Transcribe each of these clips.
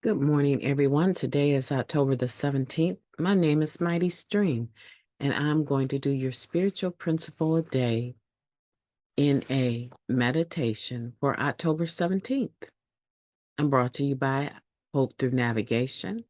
Good morning, everyone. Today is October the 17th. My name is Mighty Stream, and I'm going to do your spiritual principle a day in a meditation for October 17th. I'm brought to you by Hope Through Navigation,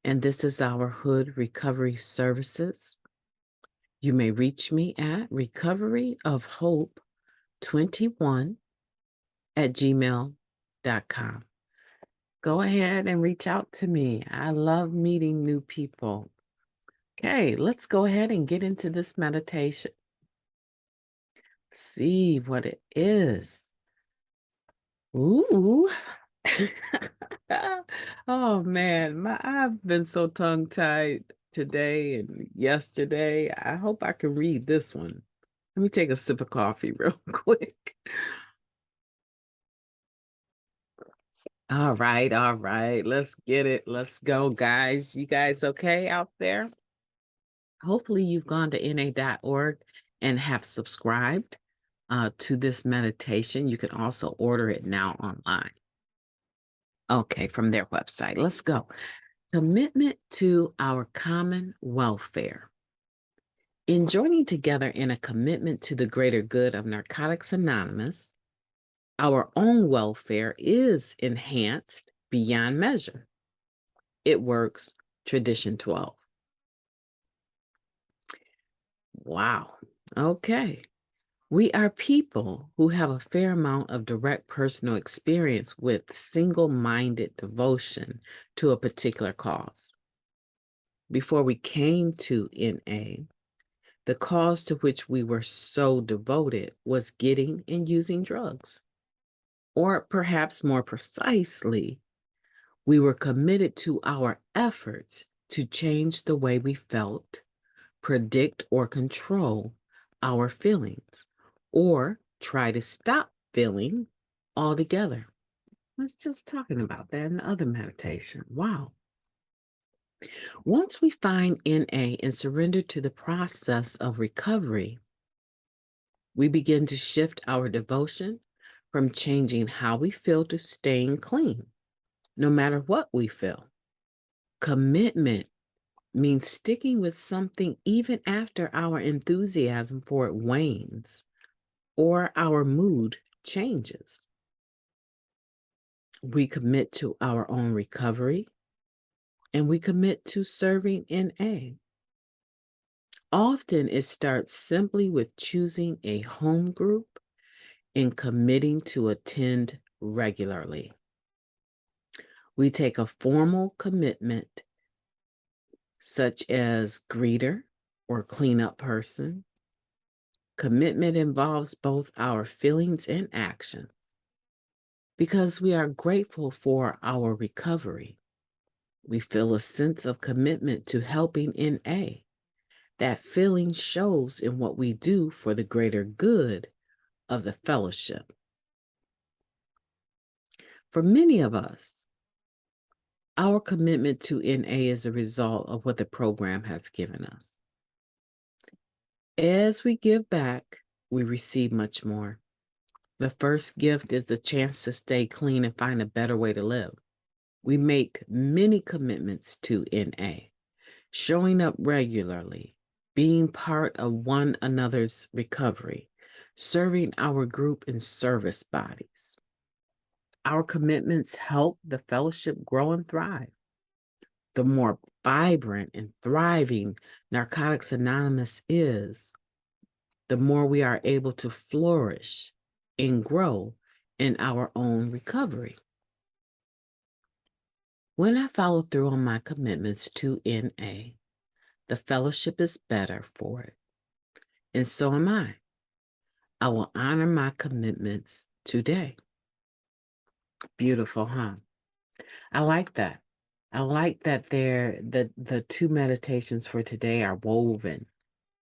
and this is our Hood Recovery Services. You may reach me at recoveryofhope21@gmail.com. Go ahead and reach out to me. I love meeting new people. Okay, let's go ahead and get into this meditation. See what it is. Ooh. Oh man, I've been so tongue-tied today and yesterday. I hope I can read this one. Let me take a sip of coffee real quick. All right. Let's get it. Let's go, guys. You guys okay out there? Hopefully, you've gone to na.org and have subscribed to this meditation. You can also order it now online. Okay, from their website. Let's go. Commitment to our common welfare. In joining together in a commitment to the greater good of Narcotics Anonymous, our own welfare is enhanced beyond measure. It works, Tradition 12. Wow. Okay. We are people who have a fair amount of direct personal experience with single-minded devotion to a particular cause. Before we came to NA, the cause to which we were so devoted was getting and using drugs. Or perhaps more precisely, we were committed to our efforts to change the way we felt, predict or control our feelings, or try to stop feeling altogether. I was just talking about that in the other meditation. Wow. Once we find NA and surrender to the process of recovery, we begin to shift our devotion from changing how we feel to staying clean, no matter what we feel. Commitment means sticking with something even after our enthusiasm for it wanes or our mood changes. We commit to our own recovery and we commit to serving NA. Often it starts simply with choosing a home group and committing to attend regularly. We take a formal commitment, such as greeter or cleanup person. Commitment involves both our feelings and action because we are grateful for our recovery. We feel a sense of commitment to helping NA. That feeling shows in what we do for the greater good of the fellowship. For many of us, our commitment to NA is a result of what the program has given us. As we give back, we receive much more. The first gift is the chance to stay clean and find a better way to live. We make many commitments to NA, showing up regularly, being part of one another's recovery, serving our group and service bodies. Our commitments help the fellowship grow and thrive. The more vibrant and thriving Narcotics Anonymous is, the more we are able to flourish and grow in our own recovery. When I follow through on my commitments to NA, the fellowship is better for it, and so am I. I will honor my commitments today. Beautiful, huh? I like that. I like that the two meditations for today are woven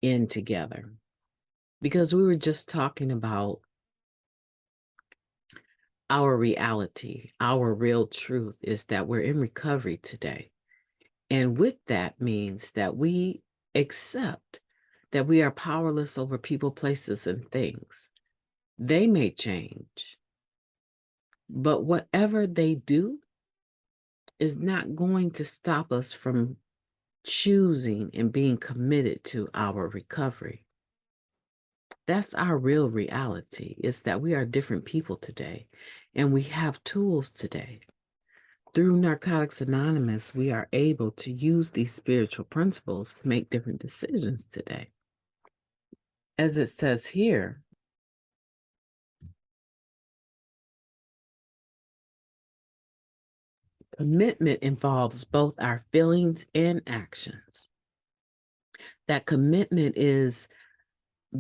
in together, because we were just talking about our reality. Our real truth is that we're in recovery today. And with that means that we accept that we are powerless over people, places, and things. They may change, but whatever they do, is not going to stop us from choosing and being committed to our recovery. That's our real reality, is that we are different people today, and we have tools today. Through Narcotics Anonymous, we are able to use these spiritual principles to make different decisions today. As it says here, commitment involves both our feelings and actions. That commitment is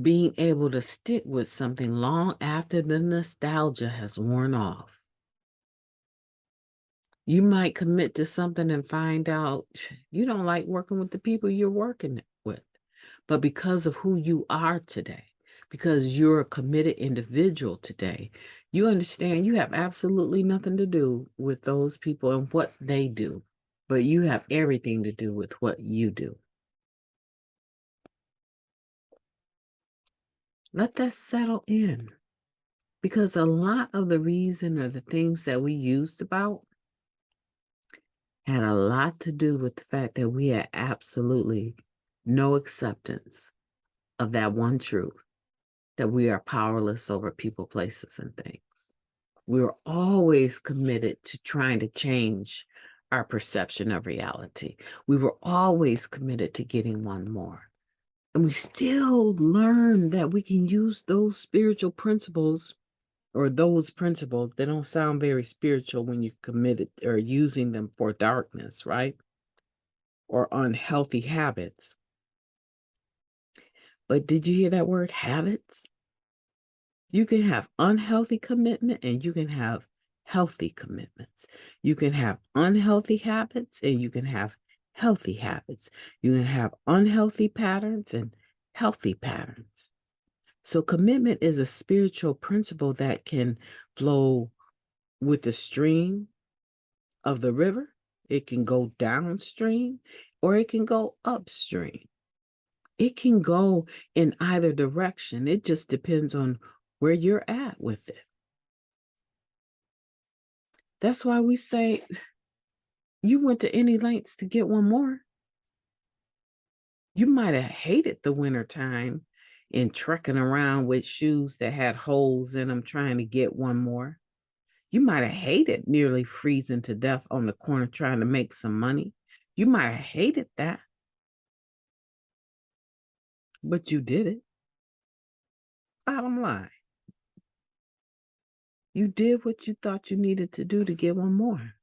being able to stick with something long after the nostalgia has worn off. You might commit to something and find out you don't like working with the people you're working with. But because of who you are today, because you're a committed individual today, you understand you have absolutely nothing to do with those people and what they do, but you have everything to do with what you do. Let that settle in, because a lot of the reason or the things that we used about had a lot to do with the fact that we had absolutely no acceptance of that one truth, that we are powerless over people, places, and things. We were always committed to trying to change our perception of reality. We were always committed to getting one more. And we still learn that we can use those spiritual principles, or those principles. They don't sound very spiritual when you committed or using them for darkness, right? Or unhealthy habits. But did you hear that word, habits? You can have unhealthy commitment and you can have healthy commitments. You can have unhealthy habits and you can have healthy habits. You can have unhealthy patterns and healthy patterns. So commitment is a spiritual principle that can flow with the stream of the river. It can go downstream or it can go upstream. It can go in either direction. It just depends on where you're at with it. That's why we say you went to any lengths to get one more. You might have hated the winter time and trekking around with shoes that had holes in them trying to get one more. You might have hated nearly freezing to death on the corner trying to make some money. You might have hated that, but you did it. Bottom line, you did what you thought you needed to do to get one more.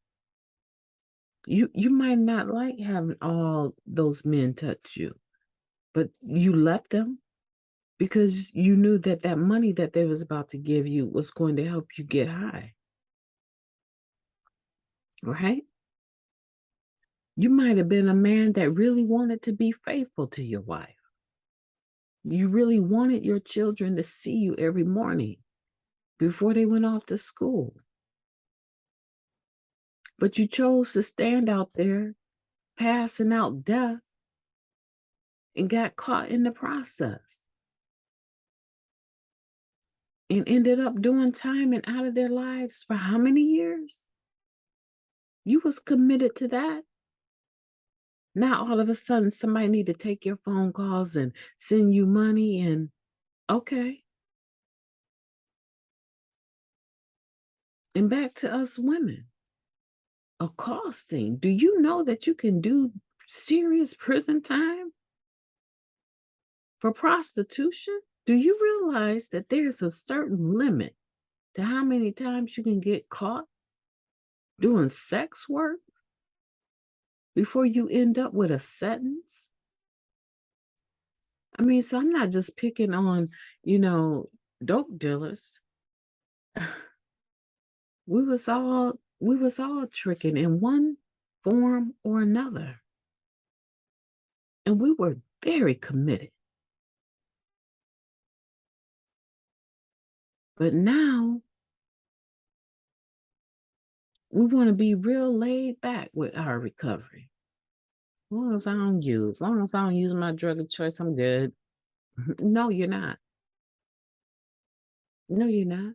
You might not like having all those men touch you, but you left them because you knew that that money that they was about to give you was going to help you get high. Right? You might have been a man that really wanted to be faithful to your wife. You really wanted your children to see you every morning before they went off to school. But you chose to stand out there passing out death and got caught in the process and ended up doing time and out of their lives for how many years? You was committed to that. Now all of a sudden somebody need to take your phone calls and send you money and okay. And back to us women. A costing. Do you know that you can do serious prison time for prostitution? Do you realize that there's a certain limit to how many times you can get caught doing sex work before you end up with a sentence? I mean, so I'm not just picking on, dope dealers. We was all tricking in one form or another. And we were very committed. But now we want to be real laid back with our recovery. As long as I don't use my drug of choice, I'm good. No, you're not. No, you're not.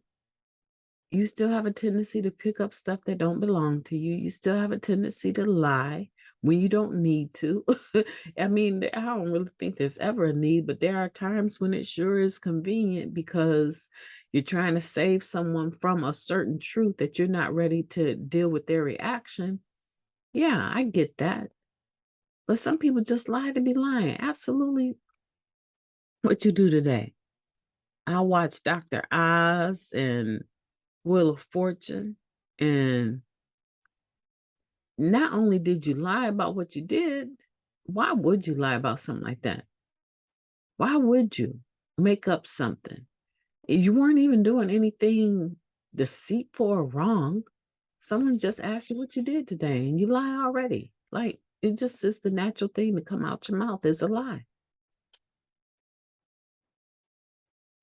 You still have a tendency to pick up stuff that don't belong to you. You still have a tendency to lie when you don't need to. I mean, I don't really think there's ever a need, but there are times when it sure is convenient because you're trying to save someone from a certain truth that you're not ready to deal with their reaction. Yeah, I get that. But some people just lie to be lying. Absolutely. What you do today? I watch Dr. Oz and Wheel of Fortune, and not only did you lie about what you did, why would you lie about something like that? Why would you make up something? You weren't even doing anything deceitful or wrong. Someone just asked you what you did today and you lie already. Like it just is the natural thing to come out your mouth is a lie.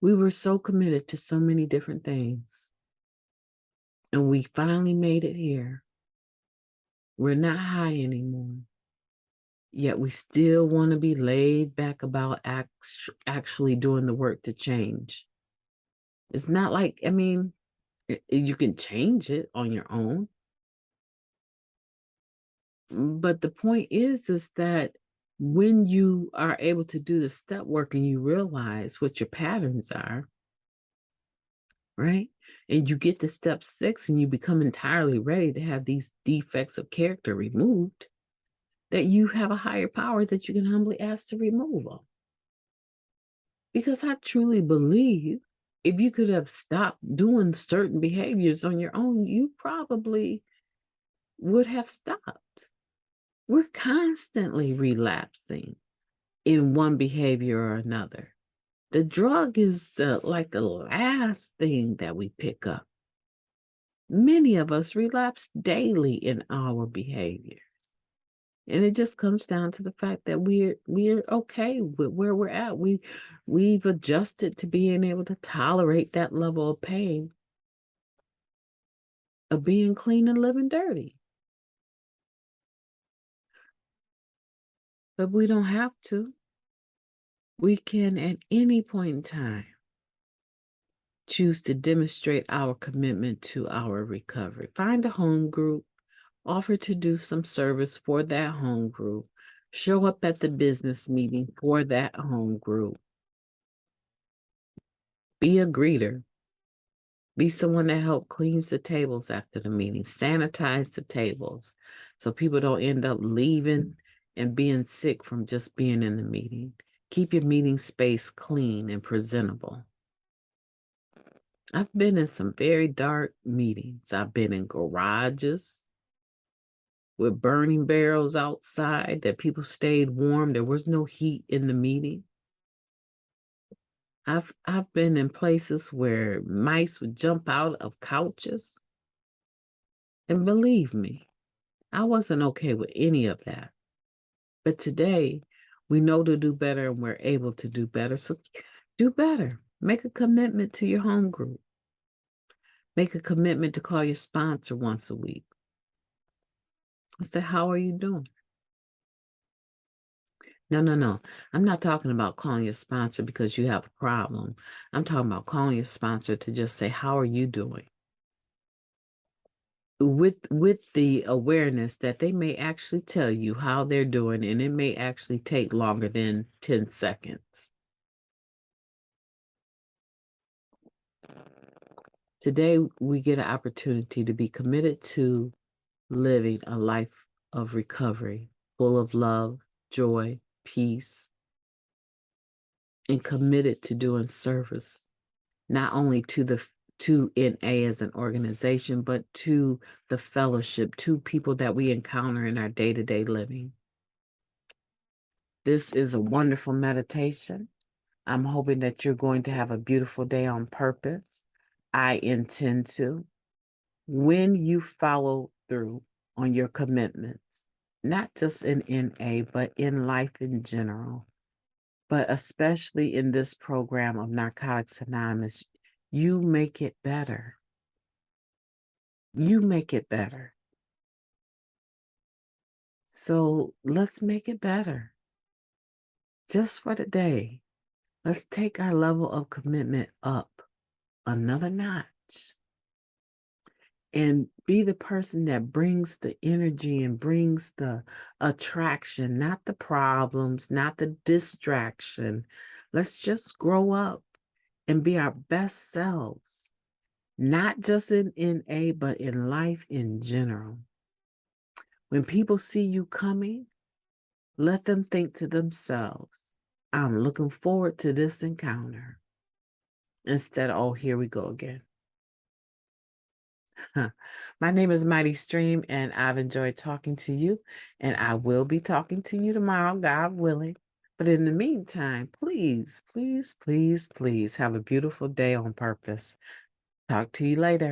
We were so committed to so many different things. And we finally made it here. We're not high anymore. Yet we still want to be laid back about actually doing the work to change. It's not like, I mean, you can change it on your own. But the point is that when you are able to do the step work and you realize what your patterns are, right? And you get to step 6 and you become entirely ready to have these defects of character removed, that you have a higher power that you can humbly ask to remove them. Because I truly believe if you could have stopped doing certain behaviors on your own, you probably would have stopped. We're constantly relapsing in one behavior or another. The drug is the last thing that we pick up. Many of us relapse daily in our behaviors. And it just comes down to the fact that we're okay with where we're at. We've adjusted to being able to tolerate that level of pain of being clean and living dirty. But we don't have to. We can at any point in time choose to demonstrate our commitment to our recovery. Find a home group, offer to do some service for that home group, show up at the business meeting for that home group. Be a greeter. Be someone that help cleans the tables after the meeting, sanitize the tables so people don't end up leaving and being sick from just being in the meeting. Keep your meeting space clean and presentable. I've been in some very dark meetings. I've been in garages with burning barrels outside that people stayed warm. There was no heat in the meeting. I've been in places where mice would jump out of couches. And believe me, I wasn't okay with any of that. But today, we know to do better and we're able to do better. So do better. Make a commitment to your home group. Make a commitment to call your sponsor once a week. I said, how are you doing? No. I'm not talking about calling your sponsor because you have a problem. I'm talking about calling your sponsor to just say, how are you doing? With the awareness that they may actually tell you how they're doing, and it may actually take longer than 10 seconds. Today, we get an opportunity to be committed to living a life of recovery, full of love, joy, peace, and committed to doing service, not only to NA as an organization, but to the fellowship, to people that we encounter in our day-to-day living. This is a wonderful meditation. I'm hoping that you're going to have a beautiful day on purpose. I intend to. When you follow through on your commitments, not just in NA, but in life in general, but especially in this program of Narcotics Anonymous, you make it better. You make it better. So let's make it better. Just for today, let's take our level of commitment up another notch. and be the person that brings the energy and brings the attraction, not the problems, not the distraction. Let's just grow up and be our best selves, not just in NA, but in life in general. When people see you coming, let them think to themselves, I'm looking forward to this encounter. Instead of, oh, here we go again. My name is Mighty Stream, and I've enjoyed talking to you, and I will be talking to you tomorrow, God willing. But in the meantime, please, please, please, please have a beautiful day on purpose. Talk to you later.